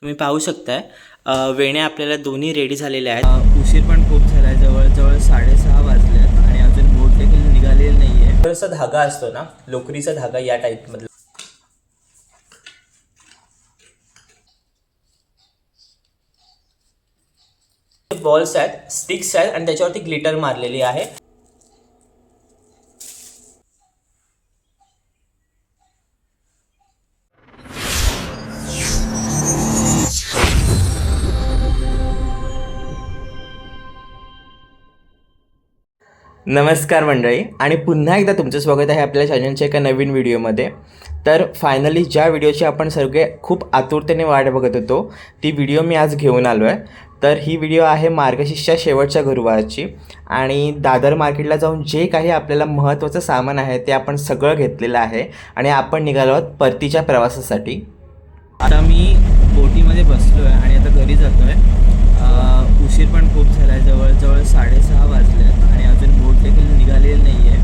तुम्ही पाहू शकताय वेण्या आपल्याला दोन्ही रेडी झालेल्या आहेत। उशीर पण खूप झाला आहे, जवळजवळ 6:30 वाजलेत आणि अजून बोट देखील निघालेली नाही आहे। थोडासा धागा असतो ना, लोकरीचा धागा या टाईपमधला बॉल्स आहेत, स्टिक्स आहेत आणि त्याच्यावरती ग्लिटर मारलेली आहे। नमस्कार मंडळी, आणि पुन्हा एकदा तुमचं स्वागत आहे आपल्या चॅनलच्या एका नवीन व्हिडिओमध्ये। तर फायनली ज्या व्हिडिओची आपण सगळे खूप आतुरतेने वाट बघत होतो ती व्हिडिओ मी आज घेऊन आलो आहे। तर ही व्हिडिओ आहे मार्गशीर्षच्या शेवटच्या गुरुवारची, आणि दादर मार्केटला जाऊन जे काही आपल्याला महत्त्वाचं सामान आहे ते आपण सगळं घेतलेलं आहे आणि आपण निघालो आहोत परतीच्या प्रवासासाठी। आता मी बोटीमध्ये बसलो आहे आणि आता घरी जातो आहे। उशीर पण खूप झाला आहे, जवळजवळ 6:30 वाजलेत आणि अजून बोट देखील निघालेली नाही आहे।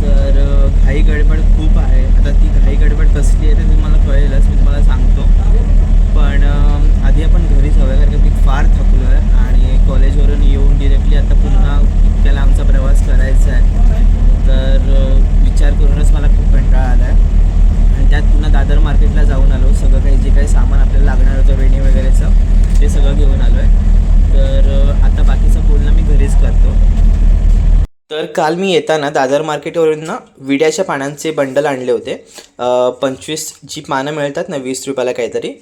तर घाई गडबड खूप आहे। आता ती घाई गडबड कसली आहे ते तुम्हाला कळेलच, मी तुम्हाला सांगतो। पण आधी आपण घरी जाऊया, कारण की मी फार थकलो आहे आणि कॉलेजवरून येऊन डिरेक्टली आता पुन्हा त्याला आमचा प्रवास करायचा आहे। तर विचार करूनच मला खूप कंटाळा आला आहे आणि त्यात पुन्हा दादर मार्केटला जाऊन आलो। सगळं काही जे काही सामान आपल्याला लागणार होतं वेणी वगैरेचं ते सगळं घेऊन आलो आहे। तर आता बाकीचं बोलणं मी घरीच करतो। तर काल मी येताना दादर मार्केटवरून ना विड्याच्या पानांचे बंडल आणले होते। 25 जी पानं मिळतात ना, 20 रुपयाला काहीतरी,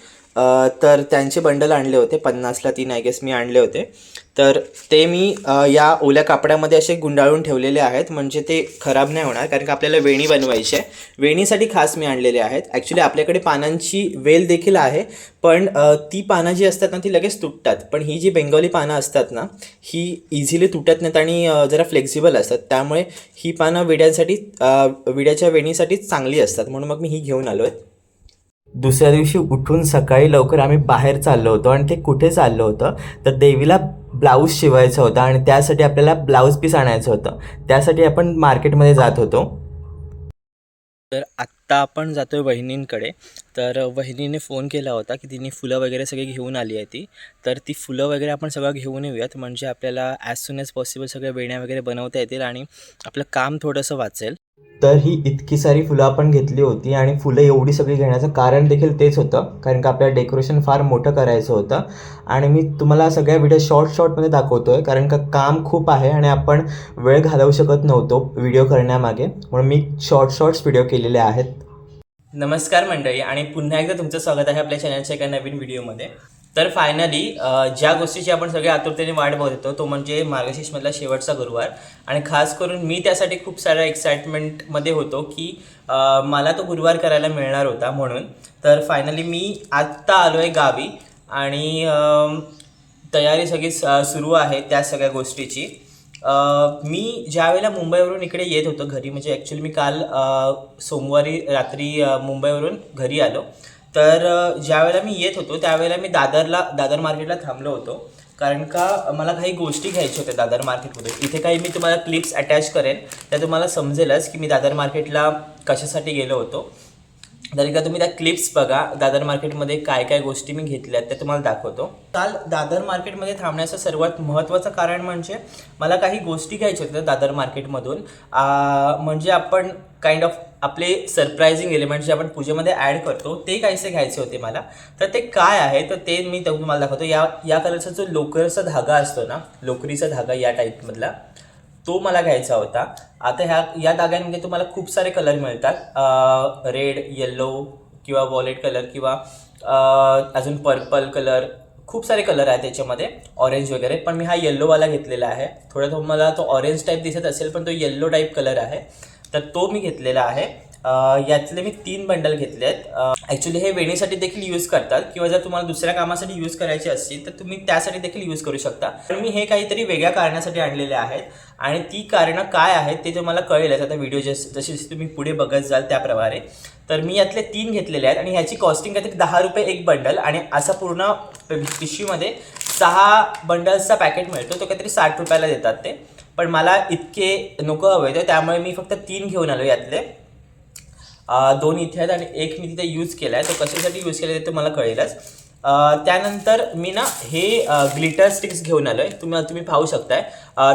तर त्यांचे बंडल आणले होते। 50ला 3 आय गेस मी आणले होते। तर ते मी या ओल्या कापडामध्ये असे गुंडाळून ठेवलेले आहेत, म्हणजे ते खराब नाही होणार, कारण की आपल्याला वेणी बनवायची आहे। वेणीसाठी खास मी आणलेले आहेत। ॲक्च्युली आपल्याकडे पानांची वेल देखील आहे, पण ती पानं जी असतात ना ती लगेच तुटतात, पण ही जी बेंगॉली पानं असतात ना ही इझिली तुटत नाहीत आणि जरा फ्लेक्झिबल असतात। त्यामुळे ही पानं विड्याच्या वेणीसाठीच चांगली असतात, म्हणून मग मी ही घेऊन आलो आहे। दुसऱ्या दिवशी उठून सकाळी लवकर आम्ही बाहेर चाललो होतो, आणि ते कुठे चाललो होतं तर देवीला ब्लाऊज शिवायचा होता आणि त्यासाठी आपल्याला ब्लाऊज पीस आणायचं होतं। त्यासाठी आपण मार्केटमध्ये जात होतो। तर आत्ता आपण जातोय वहिनींकडे। तर वहिनीने फ़ोन केला होता की तिने फुलं वगैरे सगळी घेऊन आली आहे ती। तर ती फुलं वगैरे आपण सगळं घेऊन येऊयात, म्हणजे आपल्याला ॲज सून ॲज पॉसिबल सगळ्या वेण्या वगैरे बनवता येतील आणि आपलं काम थोडंसं वाचेल। तर ही इतकी सारी फुलं आपण घेतली होती, आणि फुलं एवढी सगळी घेण्याचं कारण देखील तेच होतं, कारण का आपल्याला डेकोरेशन फार मोठं करायचं होतं। आणि मी तुम्हाला सगळ्या व्हिडिओ शॉर्टमध्ये दाखवतो आहे, कारण का काम खूप आहे आणि आपण वेळ घालवू शकत नव्हतो व्हिडिओ करण्यामागे, म्हणून मी शॉर्ट्स व्हिडिओ केलेले आहेत। नमस्कार मंडळी, आणि पुन्हा एकदा तुमचं स्वागत आहे आपल्या चॅनलच्या एका नवीन व्हिडिओमध्ये। तर फायनली ज्या गोष्टीची आपण सगळे आतुरतेने वाट बघत होतो तो म्हणजे मार्गशीर्षमधला शेवटचा गुरुवार, आणि खास करून मी त्यासाठी खूप साऱ्या एक्साइटमेंटमध्ये होतो की मला तो गुरुवार करायला मिळणार होता म्हणून। तर फायनली मी आत्ता आलो आहे गावी, आणि तयारी सगळी सुरू आहे त्या सगळ्या गोष्टीची। मी ज्यावेळेला मुंबईवरून इकडे येत होतो घरी, म्हणजे ॲक्च्युली मी काल सोमवारी रात्री मुंबईवरून घरी आलो। तर ज्यावेळेला मी येत होतो त्यावेळेला मी दादर मार्केटला थांबलो होतो, कारण का मला काही गोष्टी घ्यायच्या होत्या दादर मार्केटमध्ये। इथे काही मी तुम्हाला क्लिप्स अटॅच करेन, त्या तुम्हाला समजेलच की मी दादर मार्केटला कशासाठी गेलो होतो। तरी का तुम्ही त्या क्लिप्स बघा, दादर मार्केटमध्ये काय काय गोष्टी मी घेतल्या त्या तुम्हाला दाखवतो। काल दादर मार्केटमध्ये थांबण्याचं सर्वात महत्त्वाचं कारण म्हणजे मला काही गोष्टी घ्यायच्या होत्या दादर मार्केटमधून। म्हणजे आपण काइंड ऑफ आपले सरप्रायझिंग एलिमेंट्स जे आपण पूजेमध्ये ॲड करतो ते काहीसे घ्यायचे होते मला। तर ते काय आहे तर ते मी तुम्हाला दाखवतो। या कलरचा जो लोकरचा धागा असतो ना, लोकरीचा धागा या टाईपमधला, तो मला घ्यायचा होता। आता या धाग्यांमध्ये तुम्हाला खूप सारे कलर मिळतात, रेड, येल्लो किंवा वॉलेट कलर, किंवा अजून पर्पल कलर, खूप सारे कलर आहेत त्याच्यामध्ये, ऑरेंज वगैरे। पण मी हा येल्लोवाला घेतलेला आहे। थोडा मला तो ऑरेंज टाईप दिसत असेल, पण तो येल्लो टाईप कलर आहे, तर तो मी घेतलेला आहे। यातले मी 3 बंडल घेतले आहेत। ॲक्च्युली हे वेणीसाठी देखील यूज करतात, किंवा जर तुम्हाला दुसऱ्या कामासाठी यूज करायचे असतील तर तुम्ही त्यासाठी देखील यूज करू शकता। पण मी हे काहीतरी वेगळ्या कारणासाठी आणलेले आहेत, आणि ती कारणं काय आहेत ते तुम्हाला कळेलच आता व्हिडिओ जशी तुम्ही पुढे बघत जाल त्याप्रमाणे। तर मी यातले 3 घेतलेले आहेत, आणि ह्याची कॉस्टिंग काहीतरी 10 रुपये एक बंडल, आणि असा पूर्ण पिशवीमध्ये 6 बंडल्सचा पॅकेट मिळतो, तो काहीतरी 60 रुपयाला देतात ते। पण मला इतके नको हवे होते, त्यामुळे मी फक्त 3 घेऊन आलो। यातले 2 इथे आहेत आणि एक मी तिथे यूज केला आहे, तो कशासाठी यूज केला ते मला कळेलच। त्यानंतर मी ना हे ग्लिटर स्टिक्स घेऊन आलो आहे. तुम्ही पाहू शकताय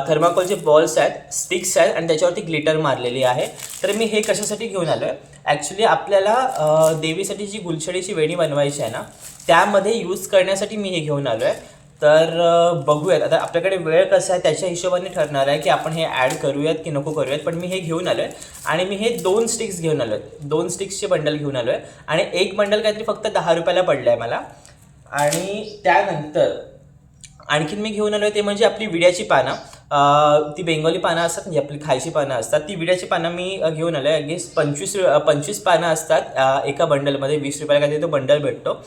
थर्माकोलचे बॉल्स आहेत, स्टिक्स आहेत आणि त्याच्यावरती ग्लिटर मारलेली आहे. तर मी हे कशासाठी घेऊन आलो आहे, ॲक्च्युली आपल्याला देवीसाठी जी गुलछडीची वेणी बनवायची आहे ना, त्यामध्ये यूज करण्यासाठी मी हे घेऊन आलो आहे. तर बघूयात आता आपल्याकडे वेळ कसा आहे त्याच्या हिशोबाने ठरणार आहे की आपण हे ॲड करूयात की नको करूयात. पण मी हे घेऊन आलो आहे आणि मी हे 2 स्टिक्स घेऊन आलो आहे. 2 स्टिक्सचे बंडल घेऊन आलो आहे आणि एक बंडल काहीतरी फक्त 10 रुपयाला पडलं आहे मला. आणि त्यानंतर आणखीन मी घेऊन आलो आहे ते म्हणजे आपली विड्याची पानं. ती बेंगोली पानं असतात म्हणजे आपली खायची पानं असतात, ती विड्याची पानं मी घेऊन आलो आहे. गेस 25 पानं असतात एका बंडलमध्ये. 20 रुपयाला काहीतरी तो बंडल भेटतो.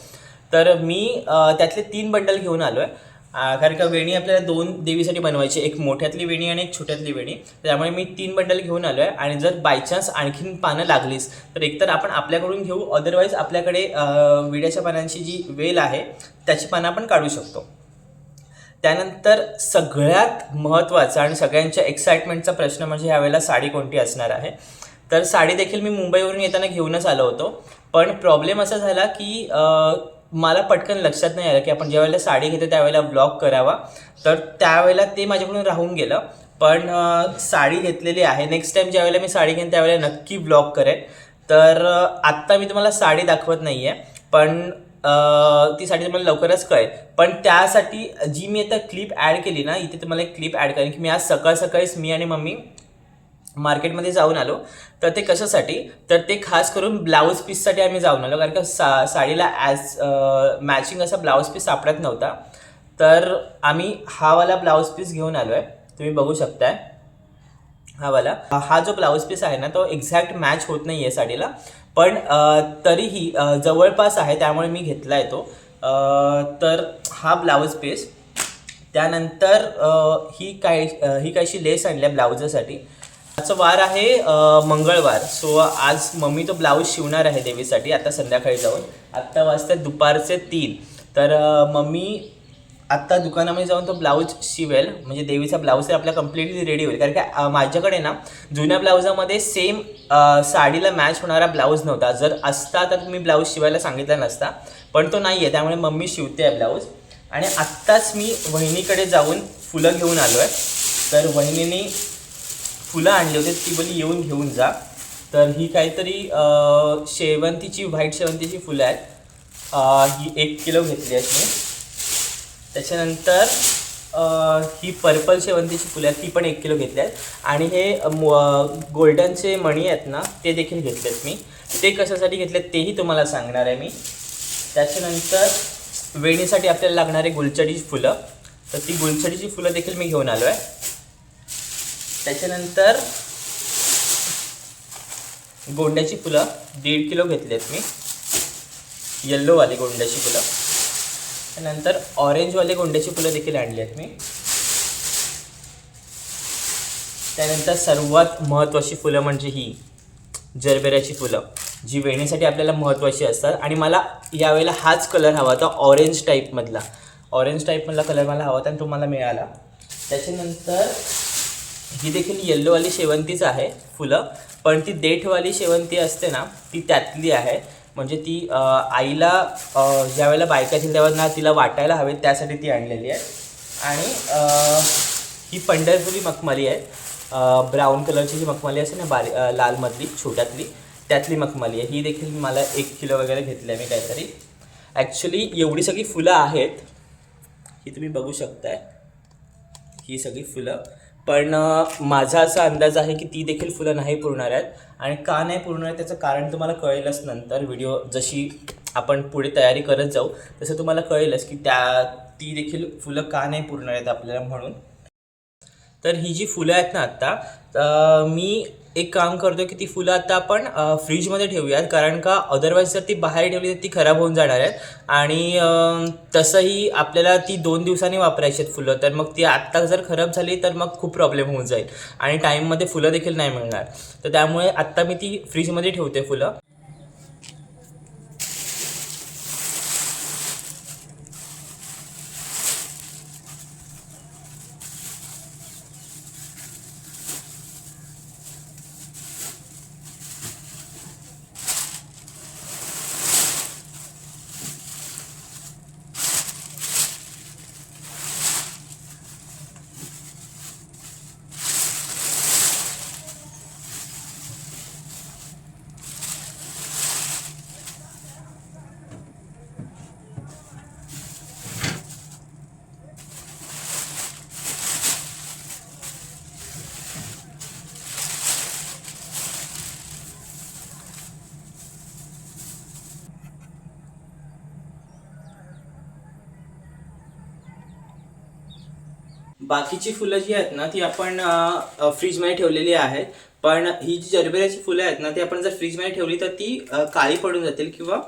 तर मी त्यातले 3 बंडल घेऊन आलो आहे. कारण का वेणी आपल्याला 2 देवीसाठी बनवायची, एक मोठ्यातली वेणी आणि एक छोट्यातली वेणी. त्यामुळे मी 3 बंडल घेऊन आलो आहे. आणि जर बायचान्स आणखीन पानं लागलीच तर एकतर आपण आपल्याकडून घेऊ, अदरवाईज आपल्याकडे विड्याच्या पानांची जी वेल आहे त्याची पानं आपण काढू शकतो. त्यानंतर सगळ्यात महत्त्वाचा आणि सगळ्यांच्या एक्साइटमेंटचा प्रश्न म्हणजे ह्यावेळेला साडी कोणती असणार आहे. तर साडी देखील मी मुंबईवरून येताना घेऊनच आलो होतो. पण प्रॉब्लेम असा झाला की मला पटकन लक्षात नाही आलं की आपण ज्यावेळेला साडी घेतो त्यावेळेला व्लॉग करावा. तर त्यावेळेला ते माझ्याकडून राहून गेलं. पण साडी घेतलेली आहे. नेक्स्ट टाईम ज्यावेळेला मी साडी घेईन त्यावेळेला नक्की व्लॉग करेन. तर आत्ता मी तुम्हाला साडी दाखवत नाही आहे, पण ती साडी तुम्हाला लवकरच कळेल. पण त्यासाठी जी मी आता क्लिप ॲड केली ना, इथे तुम्हाला एक क्लिप ॲड करेन की मी आज सकाळीच मी आणि मम्मी मार्केटमध्ये जाऊन आलो. तर ते कशासाठी, तर ते खास करून ब्लाऊज पीससाठी आम्ही जाऊन आलो. कारण का साडीला मॅचिंग असा ब्लाऊज पीस सापडत नव्हता. तर आम्ही हा वाला ब्लाऊज पीस घेऊन आलो आहे. तुम्ही बघू शकताय हा जो ब्लाऊज पीस आहे ना, तो एक्झॅक्ट मॅच होत नाही आहे साडीला, पण तरीही जवळपास आहे, त्यामुळे मी घेतला आहे तो. तर हा ब्लाऊज पीस. त्यानंतर ही काहीशी लेस आणली आहे ब्लाऊजासाठी. आजचा वार आहे मंगळवार. सो आज मम्मी तो ब्लाऊज शिवणार आहे देवीसाठी आता संध्याकाळी जाऊन. आत्ता वाजतात दुपारचे 3. तर मम्मी आत्ता दुकानामध्ये जाऊन तो ब्लाऊज शिवेल, म्हणजे देवीचा ब्लाऊज तर आपला कम्प्लिटली रेडी होईल. कारण का माझ्याकडे ना जुन्या ब्लाऊजामध्ये सेम साडीला मॅच होणारा ब्लाऊज नव्हता. जर असता तर मी ब्लाऊज शिवायला सांगितला नसता, पण तो नाही आहे, त्यामुळे मम्मी शिवते आहे ब्लाऊज. आणि आत्ताच मी वहिनीकडे जाऊन फुलं घेऊन आलो आहे. तर वहिनीने फुलं आणली होती, ती बोली येऊन घेऊन जा. तर ही काहीतरी शेवंतीची, व्हाईट शेवंतीची फुलं आहेत. ही 1 किलो घेतली आहेत मी. त्याच्यानंतर ही पर्पल शेवंतीची फुलं आहेत, ती पण 1 किलो घेतली आहेत. आणि हे गोल्डनचे मणी आहेत ना, ते देखील घेतलेत मी. ते कशासाठी घेतलेत तेही तुम्हाला सांगणार आहे मी. त्याच्यानंतर वेणीसाठी आपल्याला लागणारे गुलछडीची फुलं, तर ती गुलछडीची फुलं देखील मी घेऊन आलो आहे. त्याच्यानंतर गोंड्याची फुलं 1.5 किलो घेतली आहेत मी, येल्लोवाली गोंड्याची फुलं. त्यानंतर ऑरेंजवाले गोंड्याची फुलं देखील आणली आहेत मी. त्यानंतर सर्वात महत्त्वाची फुलं म्हणजे ही जरबेराची फुलं, जी वेणीसाठी आपल्याला महत्त्वाची असतात. आणि मला यावेळेला हाच कलर हवा होता, ऑरेंज टाईपमधला कलर मला हवा होता आणि तो मला मिळाला. त्याच्यानंतर ही देखील येल्लोवाली शेवंतीच आहे फुलं, पण ती देठवाली शेवंती असते ना, ती त्यातली आहे. म्हणजे ती आईला ज्यावेळेला बायका येतील तेव्हा तिला वाटायला हवे, त्यासाठी ती आणलेली आहे. आणि ही पंढरपुरी मखमली आहे, ब्राऊन कलरची जी मखमली असते ना, लालमधली छोट्यातली, त्यातली मखमली आहे. ही देखील मला 1 किलो वगैरे घेतली आहे मी काहीतरी. ॲक्च्युली एवढी सगळी फुलं आहेत, ही तुम्ही बघू शकताय, ही सगळी फुलं. पण माझा असा अंदाज आहे की ती देखील फुलं नाही पुरणार आहेत. आणि का नाही पुरणार आहे त्याचं कारण तुम्हाला कळेलच नंतर. व्हिडिओ जशी आपण पुढे तयारी करत जाऊ तसं तुम्हाला कळेलच की ती देखील फुलं का नाही पुरणार आहेत आपल्याला म्हणून. तर ही जी फुलं आहेत ना आत्ता, मी एक काम करतो की ती फुलं आता आपण फ्रीजमध्ये ठेवूयात. कारण का अदरवाईज जर ती बाहेर ठेवली तर ती खराब होऊन जाणार आहेत. आणि तसंही आपल्याला ती 2 दिवसांनी वापरायची आहेत फुलं. तर मग ती आत्ता जर खराब झाली तर मग खूप प्रॉब्लेम होऊन जाईल आणि टाईममध्ये फुलं देखील नाही मिळणार. तर त्यामुळे आत्ता मी ती फ्रीजमध्ये ठेवते फुलं. बाकीची फुलं जी आहेत ना ती आपण फ्रीजमध्ये ठेवलेली आहेत, पण ही जी जरबेराची फुलं आहेत ना ती आपण जर फ्रीजमध्ये ठेवली तर ती काळी पडून जातील किंवा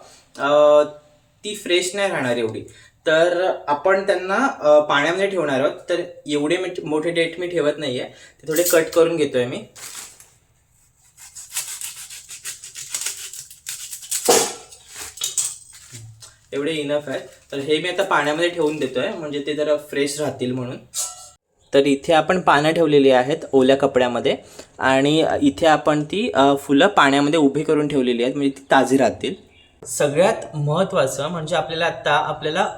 ती फ्रेश नाही राहणार एवढी. तर आपण त्यांना पाण्यामध्ये ठेवणार आहोत. तर एवढे मोठे डेट मी ठेवत नाहीये, ते थोडे कट करून घेतोय मी. एवढे इनफ आहेत. तर हे मी आता पाण्यामध्ये ठेवून देतोय म्हणजे ते जरा फ्रेश राहतील म्हणून. तर इथे आपण पानं ठेवलेली आहेत ओल्या कपड्यामध्ये आणि इथे आपण ती फुलं पाण्यामध्ये उभी करून ठेवलेली आहेत म्हणजे ती ताजी राहतील. सगळ्यात महत्त्वाचं म्हणजे आपल्याला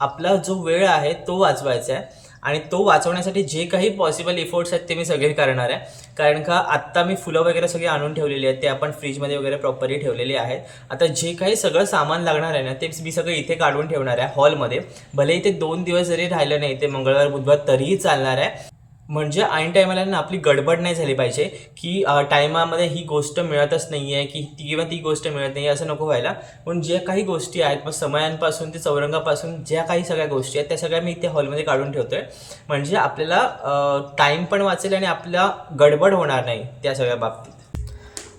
आपला जो वेळ आहे तो वाचवायचा आहे आणि तो वाचवण्यासाठी जे काही पॉसिबल इफोर्ट्स आहेत ते मी सगळे करणार आहे. कारण का आत्ता मी फुलं वगैरे सगळी आणून ठेवलेली आहेत, ते आपण फ्रीजमध्ये वगैरे प्रॉपरली ठेवलेली आहेत. आता जे काही सगळं सामान लागणार आहे ना ते मी सगळं इथे काढून ठेवणार आहे हॉलमध्ये. भले इथे 2 दिवस जरी राहिलं नाही ते मंगळवार बुधवार तरीही चालणार आहे. म्हणजे ऐन टायमाला ना आपली गडबड नाही झाली पाहिजे की टायमामध्ये ही गोष्ट मिळतच नाही आहे की किंवा ती गोष्ट मिळत नाही असं नको व्हायला. पण ज्या काही गोष्टी आहेत मग समयांपासून ते चौरंगापासून ज्या काही सगळ्या गोष्टी आहेत त्या सगळ्या मी इथे हॉलमध्ये काढून ठेवतोय. म्हणजे आपल्याला टाईम पण वाचेल आणि आपला गडबड होणार नाही त्या सगळ्या बाबतीत.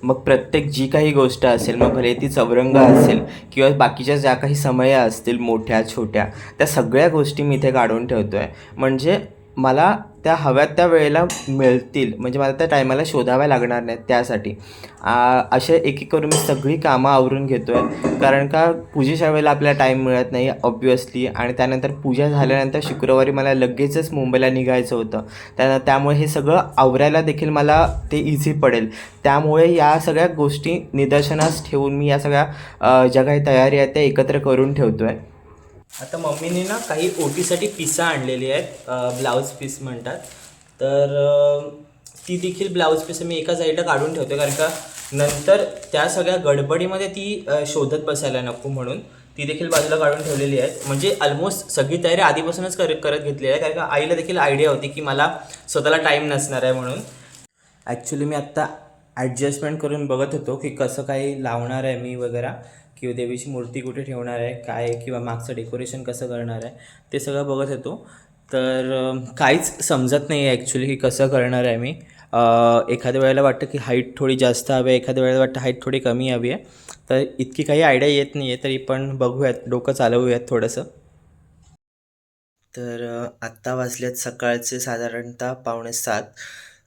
मग प्रत्येक जी काही गोष्ट असेल, मग भले ती चौरंग असेल किंवा बाकीच्या ज्या काही समया असतील मोठ्या छोट्या, त्या सगळ्या गोष्टी मी इथे काढून ठेवतो आहे. म्हणजे मला त्या हव्यात त्या वेळेला मिळतील, म्हणजे मला त्या टायमाला शोधाव्या लागणार नाहीत. त्यासाठी असे एक एक करून मी सगळी कामं आवरून घेतो आहे. कारण का पूजेच्या वेळेला आपल्याला टाईम मिळत नाही ऑब्वियसली, आणि त्यानंतर पूजा झाल्यानंतर शुक्रवारी मला लगेचच मुंबईला निघायचं होतं. त्यामुळे हे सगळं आवरायला देखील मला ते इझी पडेल. त्यामुळे या सगळ्या गोष्टी निदर्शनास ठेवून मी या सगळ्या ज्या काही तयारी आहेत त्या एकत्र करून ठेवतो आहे. आता मम्मीने ना काही ओटीसाठी पिसं आणलेली आहेत, ब्लाऊज पीस म्हणतात. तर ती देखील ब्लाऊज पीस मी एका साईडला काढून ठेवतो कारण का नंतर त्या सगळ्या गडबडीमध्ये ती शोधत बसायला नको म्हणून ती देखील बाजूला काढून ठेवलेली आहे. म्हणजे ऑलमोस्ट सगळी तयारी आधीपासूनच करत घेतलेली आहे कारण का आईला देखील आयडिया होती की मला स्वतःला टाईम नसणार आहे म्हणून. ॲक्च्युली मी आत्ता ॲडजस्टमेंट करून बघत होतो की कसं काही लावणार आहे मी वगैरे, किंवा देवीची मूर्ती कुठे ठेवणार आहे काय, किंवा मागचं डेकोरेशन कसं करणार आहे ते सगळं बघत होतो. तर काहीच समजत नाही आहे ॲक्च्युली की कसं करणार आहे मी. एखाद्या वेळेला वाटतं की हाईट थोडी जास्त हवी आहे, एखाद्या वेळेला वाटतं हाईट थोडी कमी हवी आहे. तर इतकी काही आयडिया येत नाही आहे, तरी पण बघूयात, डोकं चालवूयात थोडंसं. तर आत्ता वाजलेत सकाळचे साधारणतः 6:45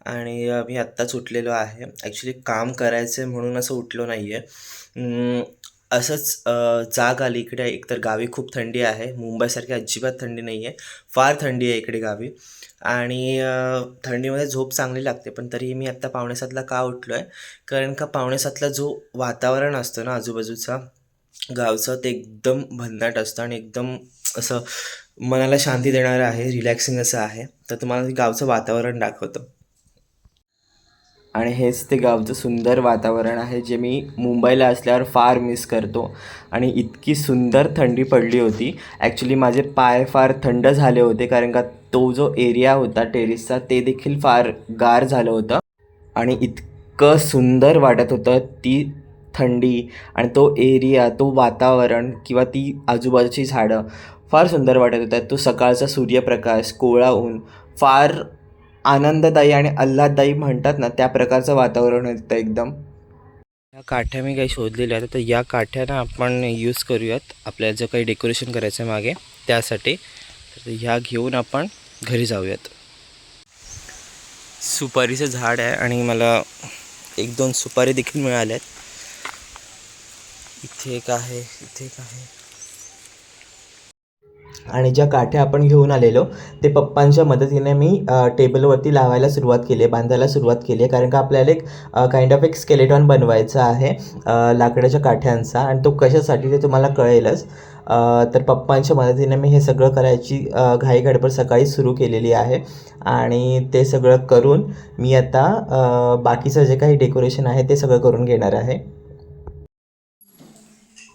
आणि मी आत्ताच उठलेलो आहे. ॲक्च्युली काम करायचं आहे म्हणून असं उठलो नाही आहे. असंच जाग आली इकडे. एकतर गावी खूप थंडी आहे, मुंबईसारखी अजिबात थंडी नाही आहे, फार थंडी आहे इकडे गावी. आणि थंडीमध्ये झोप चांगली लागते. पण तरीही मी आत्ता 6:45ला का उठलो आहे, कारण का 6:45ला जो वातावरण असतं ना आजूबाजूचा गावचं, ते एकदम भन्नाट असतं आणि एकदम असं मनाला शांती देणारं आहे, रिलॅक्सिंग असं आहे. तर तुम्हाला गावचं वातावरण दाखवतो. आणि हेच ते गावचं सुंदर वातावरण आहे जे मी मुंबईला असल्यावर फार मिस करतो. आणि इतकी सुंदर थंडी पडली होती, ॲक्च्युली माझे पाय फार थंड झाले होते कारण का तो जो एरिया होता टेरेसचा ते देखील फार गार झालं होतं. आणि इतकं सुंदर वाटत होतं ती थंडी आणि तो एरिया, तो वातावरण किंवा ती आजूबाजूची झाडं फार सुंदर वाटत होतं. तो सकाळचा सूर्यप्रकाश, कोवळा ऊन, फार आनंददायी आणि आल्हाददायी म्हणतात ना त्या प्रकारचं वातावरण होतं एकदम. या काठ्या मी काही शोधलेल्या आहेत, तर या काठ्या ना आपण यूज करूयात आपल्याला जर काही डेकोरेशन करायचं आहे मागे त्यासाठी. तर ह्या घेऊन आपण घरी जाऊयात. सुपारीचं झाड आहे आणि मला 1-2 सुपारी देखील मिळाल्या आहेत. इथे एक आहे, इथे एक आहे. आणि ज्या काठ्या आपण घेऊन आलेलो ते पप्पांच्या मदतीने मी टेबलवरती लावायला सुरुवात केली आहे, बांधायला सुरुवात केली आहे. कारण का आपल्याला एक काइंड ऑफ एक स्केलेटॉन बनवायचा आहे लाकडाच्या काठ्यांचा, आणि तो कशासाठी ते तुम्हाला कळेलच. तर पप्पांच्या मदतीने मी हे सगळं करायची घाई गडबड सकाळी सुरू केलेली आहे. आणि ते सगळं करून मी आता बाकीचं जे काही डेकोरेशन आहे ते सगळं करून घेणार आहे.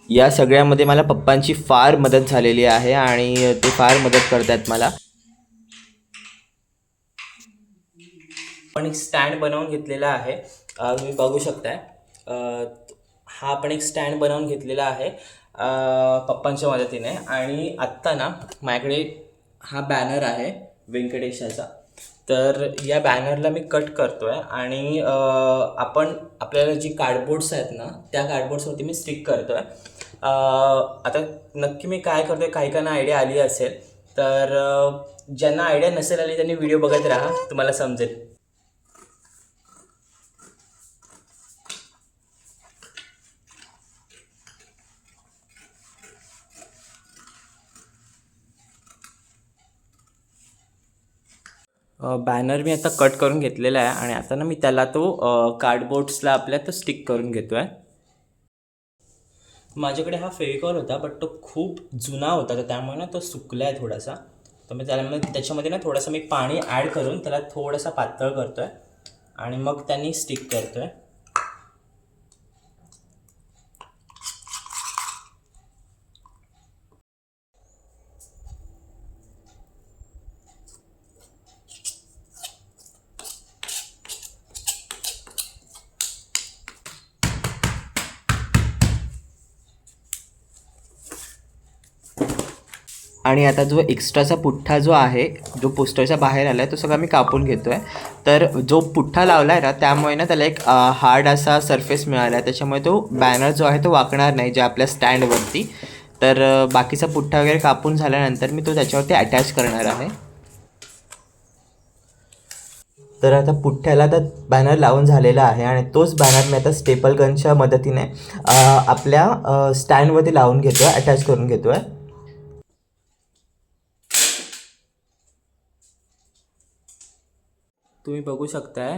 या सगळ्यामध्ये मला पप्पांची फार मदत झालेली आहे आणि ते फार मदत करतात मला. आपण एक स्टँड बनवून घेतलेला आहे, तुम्ही बघू शकताय. हा आपण एक स्टँड बनवून घेतलेला आहे पप्पांच्या मदतीने. आणि आत्ता ना माझ्याकडे हा बॅनर आहे व्यंकटेशाचा. तर या बॅनरला मी कट करतो आहे आणि आपण आपल्याला जी कार्डबोर्ड्स आहेत ना त्या कार्डबोर्ड्सवरती मी स्टिक करतो आहे. आता नक्की मी काय करतो आहे, काही काहींना आयडिया आली असेल, तर ज्यांना आयडिया नसेल आली त्यांनी व्हिडिओ बघत राहा, तुम्हाला समजेल. बॅनर मी आता कट करून घेतलेला आहे आणि आता ना मी त्याला तो कार्डबोर्ड्सला आपल्या तो स्टिक करून घेतो आहे. माझ्याकडे हा फेविकॉल होता, बट तो खूप जुना होता, तर त्यामुळे ना तो सुकला आहे थोडासा. तर मी त्याच्यामध्ये ना थोडंसं मी पाणी ॲड करून त्याला थोडासा पातळ करतो आहे आणि मग त्यांनी स्टिक करतो आहे. आणि आता जो एक्स्ट्राचा पुठ्ठा जो आहे, जो पोस्टरच्या बाहेर आला आहे, तो सगळा मी कापून घेतो आहे. तर जो पुठ्ठा लावला आहे ना त्यामुळे ना त्याला एक हार्ड असा सरफेस मिळाला आहे, त्याच्यामुळे तो बॅनर जो आहे तो वाकणार नाही जे आपल्या स्टँडवरती. तर बाकीचा पुठ्ठा वगैरे कापून झाल्यानंतर मी तो त्याच्यावरती अटॅच करणार आहे. तर आता पुठ्ठ्याला आता बॅनर लावून झालेला आहे आणि तोच बॅनर मी आता स्टेपल गनच्या मदतीने आपल्या स्टँडवरती लावून घेतो आहे, अटॅच करून घेतो आहे. तुम्ही बघू शकताय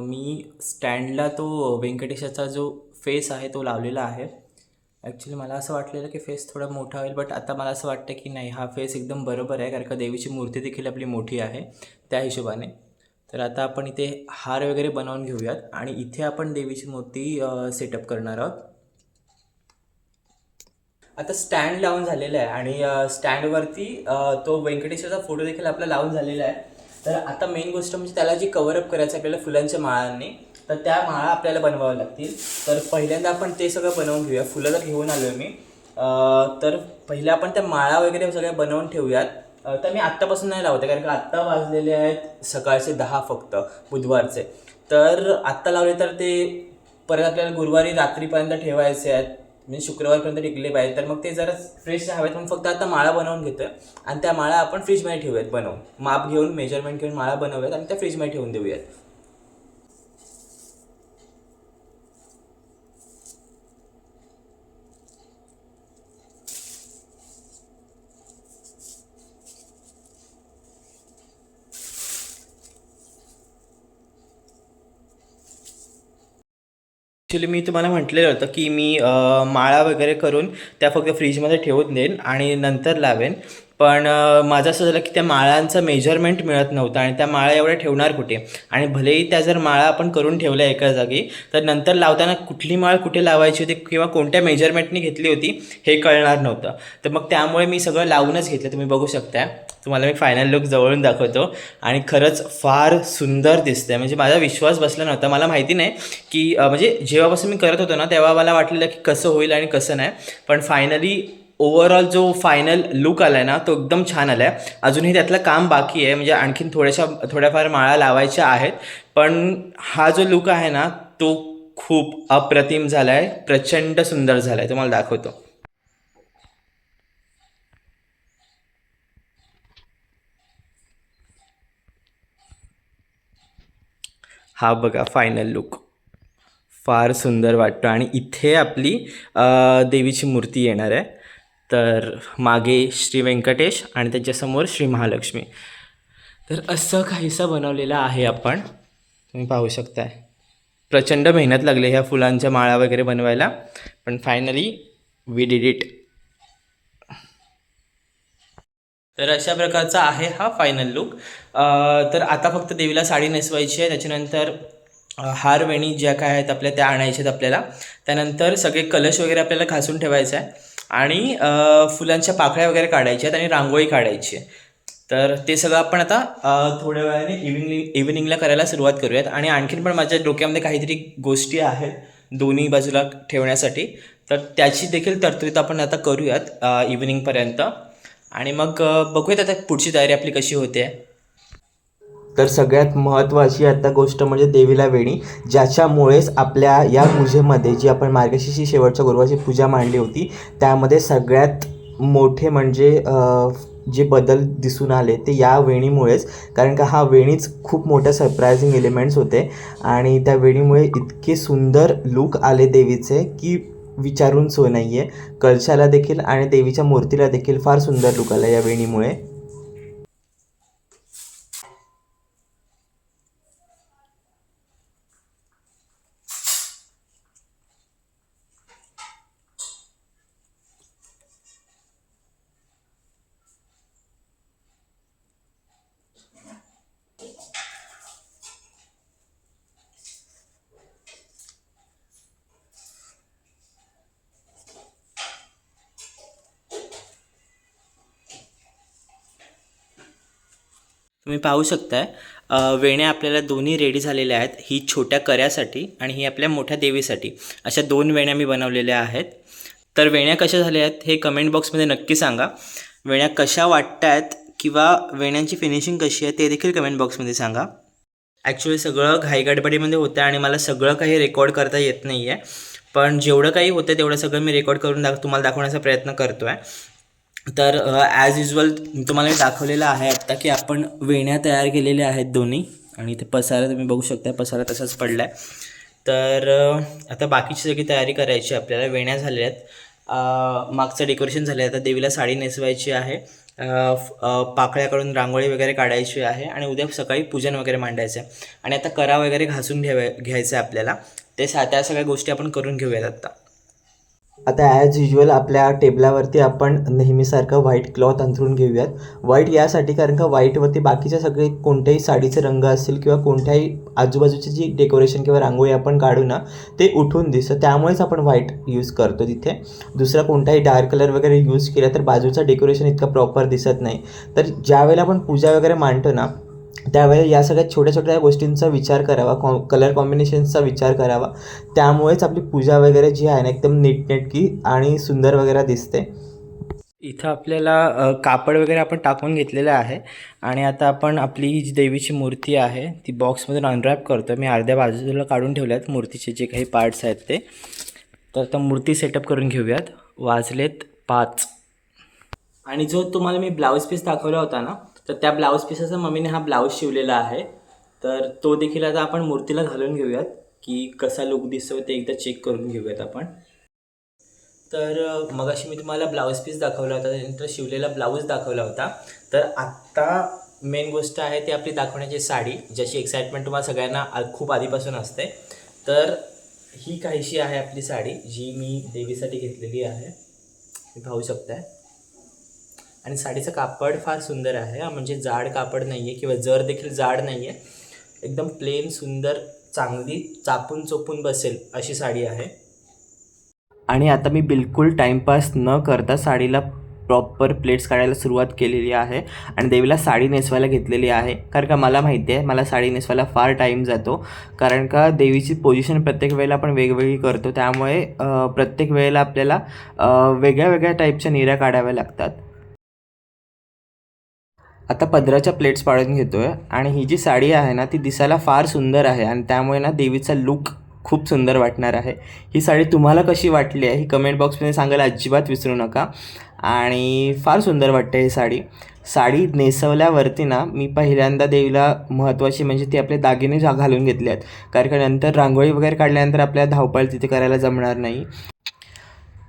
मी स्टँडला तो व्यंकटेशाचा जो फेस आहे तो लावलेला आहे. ॲक्च्युली मला असं वाटलेलं की फेस थोडा मोठा होईल, बट आता मला असं वाटतं की नाही, हा फेस एकदम बरोबर आहे, कारण का देवीची मूर्ती देखील आपली मोठी आहे त्या हिशोबाने. तर आता आपण इथे हार वगैरे बनवून घेऊयात आणि इथे आपण देवीची मूर्ती सेटअप करणार आहोत. आता स्टँड लावून झालेला आहे आणि स्टँडवरती तो व्यंकटेशाचा फोटो देखील आपला लावून झालेला आहे. तर आता मेन गोष्ट म्हणजे त्याला जी कवरअप करायचं आपल्याला फुलांच्या माळांनी, तर त्या माळा आपल्याला बनवाव्या लागतील. तर पहिल्यांदा आपण ते सगळं बनवून घेऊया. फुलं तर घेऊन आलो आहे मी, तर पहिल्या आपण त्या माळा वगैरे सगळ्या बनवून ठेवूयात. तर मी आत्तापासून नाही लावते, कारण का आत्ता वाजलेले आहेत सकाळचे 10 फक्त, बुधवारचे. तर आत्ता लावले तर ते परत आपल्याला गुरुवारी रात्रीपर्यंत ठेवायचे आहेत, म्हणजे शुक्रवारपर्यंत टिकले पाहिजे. तर मग ते जरा फ्रेश हवेत, म्हणून फक्त आता माळा बनवून घेतो आहे आणि त्या माळा आपण फ्रीजमध्ये ठेवूयात बनवून, माप घेऊन मेजरमेंट घेऊन माळा बनवूयात आणि त्या फ्रीजमध्ये ठेवून देऊयात. ॲक्च्युली मी तुम्हाला म्हटलेलं होतं की मी माळा वगैरे करून त्या फक्त फ्रीजमध्ये ठेवून देईन आणि नंतर लावेन. पण माझं असं झालं की त्या माळांचं मेजरमेंट मिळत नव्हतं आणि त्या माळा एवढ्या ठेवणार कुठे, आणि भलेही त्या जर माळा आपण करून ठेवल्या एका जागी, तर नंतर लावताना कुठली माळ कुठे लावायची होती किंवा कोणत्या मेजरमेंटनी घेतली होती हे कळणार नव्हतं. तर मग त्यामुळे मी सगळं लावूनच घेतलं. तुम्ही बघू शकता, तुम्हाला मी फायनल लुक जवळून दाखवतो आणि खरंच फार सुंदर दिसतं आहे. म्हणजे माझा विश्वास बसला नव्हता. मला माहिती नाही की म्हणजे जेव्हापासून मी करत होतो ना तेव्हा मला वाटलेलं की कसं होईल आणि कसं नाही, पण फायनली ओव्हरऑल जो फायनल लुक आला आहे ना तो एकदम छान आला आहे. अजूनही त्यातलं काम बाकी आहे, म्हणजे आणखीन थोड्याफार माळा लावायच्या आहेत, पण हा जो लुक आहे ना तो खूप अप्रतिम झाला आहे, प्रचंड सुंदर झाला आहे. तुम्हाला दाखवतो. हा बघा फायनल लुक, फार सुंदर वाटतो. आणि इथे आपली देवीची मूर्ती येणार आहे. तर मागे श्री व्यंकटेश आणि त्याच्यासमोर श्री महालक्ष्मी. तर असं काहीसं बनवलेलं आहे आपण, तुम्ही पाहू शकताय. प्रचंड मेहनत लागली ह्या फुलांच्या माळा वगैरे बनवायला, पण फायनली वी डिड इट. तर अशा प्रकारचा आहे हा फायनल लुक. तर आता फक्त देवीला साडी नेसवायची आहे, त्याच्यानंतर हार वेणी ज्या काय आहेत आपल्या त्या आणायच्या आहेत आपल्याला. त्यानंतर सगळे कलश वगैरे आपल्याला घासून ठेवायचं आहे आणि फुलांच्या पाकळ्या वगैरे काढायच्या आहेत आणि रांगोळी काढायची आहे. तर ते सगळं आपण आता थोड्या वेळाने इव्हिनिंगला करायला सुरुवात करूयात. आणि आणखीन पण माझ्या डोक्यामध्ये काहीतरी गोष्टी आहेत दोन्ही बाजूला ठेवण्यासाठी, तर त्याची देखील तरतूद आपण आता करूयात इव्हिनिंगपर्यंत. आणि मग बघूयात आता पुढची तयारी आपली कशी होते. तर सगळ्यात महत्त्वाची आता गोष्ट म्हणजे देवीला वेणी, ज्याच्यामुळेच आपल्या या पूजेमध्ये जी आपण मार्गशीर्ष शेवटच्या गुरुवारची पूजा मांडली होती त्यामध्ये सगळ्यात मोठे म्हणजे जे बदल दिसून आले ते या वेणीमुळेच. कारण का हा वेणीच खूप मोठ्या सरप्रायझिंग एलिमेंट्स होते आणि त्या वेणीमुळे इतके सुंदर लूक आले देवीचे की विचारून सोय नाही आहे. कलशाला देखील आणि देवीच्या मूर्तीला देखील फार सुंदर लूक आला या वेणीमुळे. तुम्ही पाहू शकताय वेण्या आपल्याला दोन्ही रेडी झालेल्या आहेत. ही छोट्या कर्यासाठी आणि ही आपल्या मोठ्या देवीसाठी अशा 2 वेण्या मी बनवलेल्या आहेत. तर वेण्या कशा झाल्या आहेत हे कमेंट बॉक्समध्ये नक्की सांगा. वेण्या कशा वाटत आहेत किंवा वेण्यांची फिनिशिंग कशी आहे ते देखील कमेंट बॉक्समध्ये सांगा. ॲक्च्युली सगळं घाईगडबडीमध्ये होतं आणि मला सगळं काही रेकॉर्ड करता येत नाही आहे, पण जेवढं काही होतं तेवढं सगळं मी रेकॉर्ड करून तुम्हाला दाखवण्याचा प्रयत्न करतो आहे. तर ॲज युजल तुम्हाला मी दाखवलेलं आहे आत्ता की आपण वेण्या तयार केलेल्या आहेत दोन्ही आणि इथे पसारा तुम्ही बघू शकता, पसारा तसाच पडला आहे. तर आता बाकीची सगळी तयारी करायची आपल्याला. वेण्या झालेल्या आहेत, मागचं डेकोरेशन झालं आहे. आता देवीला साडी नेसवायची आहे, पाकळ्याकडून रांगोळी वगैरे काढायची आहे आणि उद्या सकाळी पूजन वगैरे मांडायचं आहे आणि आता करा वगैरे घासून घ्यायचं आहे आपल्याला. त्या सगळ्या गोष्टी आपण करून घेऊयात आत्ता. आता ॲज युजल आपल्या टेबलावरती आपण नेहमीसारखं व्हाईट क्लॉथ अंथरून घेऊयात. व्हाईट यासाठी कारण का व्हाईटवरती बाकीचे सगळे कोणत्याही साडीचे रंग असतील किंवा कोणत्याही आजूबाजूची जी डेकोरेशन किंवा रांगोळी आपण काढू ना ते उठून दिसतं, त्यामुळेच आपण व्हाईट यूज करतो तिथे. दुसरा कोणताही डार्क कलर वगैरे यूज केला तर बाजूचं डेकोरेशन इतकं प्रॉपर दिसत नाही. तर ज्यावेळेला आपण पूजा वगैरे मांडतो ना त्यावेळेला या सगळ्या छोट्या छोट्या गोष्टींचा विचार करावा, कलर कॉम्बिनेशन्सचा विचार करावा. त्यामुळेच आपली पूजा वगैरे जी आहे ना एकदम नीटनेटकी आणि सुंदर वगैरे दिसते. इथं आपल्याला कापड वगैरे आपण टाकून घेतलेलं आहे आणि आता आपण आपली ही जी देवीची मूर्ती आहे ती बॉक्समधून अनरॅप करतो. मी अर्ध्या बाजूला काढून ठेवल्या आहेत मूर्तीचे जे काही पार्ट्स आहेत ते. तर आता मूर्ती सेटअप करून घेऊयात. वाजलेत 5 आणि जो तुम्हाला मी ब्लाऊज पीस दाखवला होता ना तर त्या ब्लाऊज पीसाचा मम्मीने हा ब्लाऊज शिवलेला आहे. तर तो देखील आता आपण मूर्तीला घालून घेऊयात की कसा लुक दिसतो ते एकदा चेक करून घेऊयात आपण. तर मगाशी मी तुम्हाला ब्लाऊज पीस दाखवला होता, त्यानंतर शिवलेला ब्लाऊज दाखवला होता. तर आत्ता मेन गोष्ट आहे ती आपली दाखवण्याची साडी, ज्याची एक्साइटमेंट तुम्हाला सगळ्यांना खूप आधीपासून असते. तर ही काहीशी आहे आपली साडी जी मी देवीसाठी घेतलेली आहे, तुम्ही पाहू शकताय. आणि साडीचं कापड फार सुंदर आहे, म्हणजे जाड कापड नाही आहे किंवा जर देखील जाड नाही आहे, एकदम प्लेन सुंदर चांगली चापून चोपून बसेल अशी साडी आहे. आणि आता मी बिलकुल टाईमपास न करता साडीला प्रॉपर प्लेट्स काढायला सुरुवात केलेली आहे आणि देवीला साडी नेसवायला घेतलेली आहे. कारण का मला माहिती आहे मला साडी नेसवायला फार टाईम जातो, कारण का देवीची पोझिशन प्रत्येक वेळेला आपण वेगवेगळी करतो, त्यामुळे प्रत्येक वेळेला आपल्याला वेगळ्या वेगळ्या टाईपच्या निऱ्या काढाव्या लागतात. आता पदराच्या प्लेट्स पाडून घेतो आहे आणि ही जी साडी आहे ना ती दिसायला फार सुंदर आहे आणि त्यामुळे ना देवीचा लूक खूप सुंदर वाटणार आहे. ही साडी तुम्हाला कशी वाटली आहे ही कमेंट बॉक्समध्ये सांगायला अजिबात विसरू नका. आणि फार सुंदर वाटते ही साडी. साडी नेसवल्यावरती ना मी पहिल्यांदा देवीला महत्त्वाची म्हणजे ती आपले दागिने घालून घेतले आहेत, कारण का नंतर रांगोळी वगैरे काढल्यानंतर आपल्याला धावपळ तिथे करायला जमणार नाही.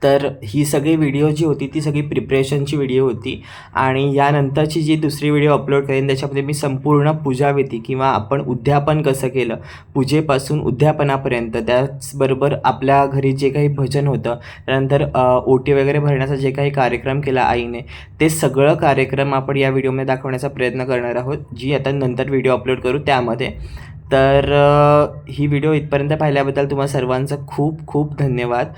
तर ही सगळी व्हिडिओ जी होती ती सगळी प्रिपरेशनची व्हिडिओ होती आणि यानंतरची जी दुसरी व्हिडिओ अपलोड करेन त्याच्यामध्ये मी संपूर्ण पूजाविधी किंवा आपण उद्यापन कसं केलं पूजेपासून उद्यापनापर्यंत, त्याचबरोबर आपल्या घरी जे काही भजन होतं, त्यानंतर ओटी वगैरे भरण्याचा जे काही कार्यक्रम केला आईने, ते सगळं कार्यक्रम आपण या व्हिडिओमध्ये दाखवण्याचा प्रयत्न करणार आहोत, जी आता नंतर व्हिडिओ अपलोड करू त्यामध्ये. तर ही व्हिडिओ इथपर्यंत पाहिल्याबद्दल तुम्हा सर्वांचा खूप खूप धन्यवाद.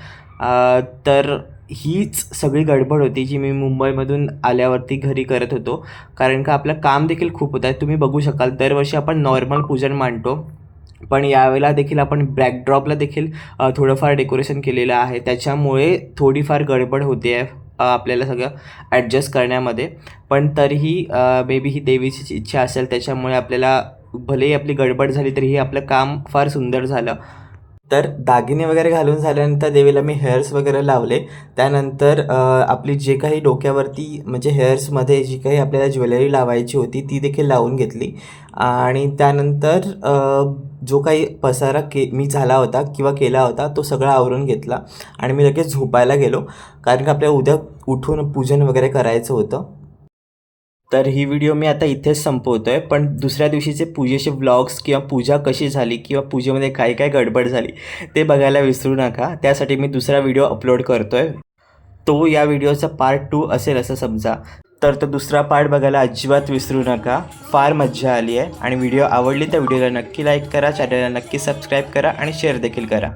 तर हीच सगळी गडबड होती जी मी मुंबईमधून आल्यावरती घरी करत होतो, कारण का आपलं काम देखील खूप होतं आहे. तुम्ही बघू शकाल दरवर्षी आपण नॉर्मल पूजन मांडतो, पण यावेळेला देखील आपण बॅकड्रॉपला देखील थोडंफार डेकोरेशन केलेलं आहे, त्याच्यामुळे थोडीफार गडबड होते आहे आपल्याला सगळं ॲडजस्ट करण्यामध्ये. पण तरीही मे बी ही देवीची इच्छा असेल त्याच्यामुळे आपल्याला भलेही आपली गडबड झाली तरीही आपलं काम फार सुंदर झालं. तर दागिने वगैरे घालून झाल्यानंतर देवीला मी हेअर्स वगैरे लावले. त्यानंतर आपली जे काही डोक्यावरती म्हणजे हेअर्समध्ये जी काही आपल्याला ज्वेलरी लावायची होती ती देखील लावून घेतली. आणि त्यानंतर जो काही पसारा मी झाला होता किंवा केला होता तो सगळा आवरून घेतला आणि मी लगेच झोपायला गेलो, कारण की आपल्याला उद्या उठून पूजन वगैरे करायचं होतं. तर ही व्हिडिओ मी आता इथेच संपवतो आहे. पण दुसऱ्या दिवशीचे पूजेचे व्लॉग्स किंवा पूजा कशी झाली किंवा पूजेमध्ये काय काय गडबड झाली ते बघायला विसरू नका. त्यासाठी मी दुसरा व्हिडिओ अपलोड करतो आहे. तो या व्हिडिओचा पार्ट 2 असेल असं समजा. तर तो दुसरा पार्ट बघायला अजिबात विसरू नका. फार मज्जा आली आहे आणि व्हिडिओ आवडली तर व्हिडिओला नक्की लाईक करा, चॅनलला नक्की सबस्क्राईब करा आणि शेअर देखील करा.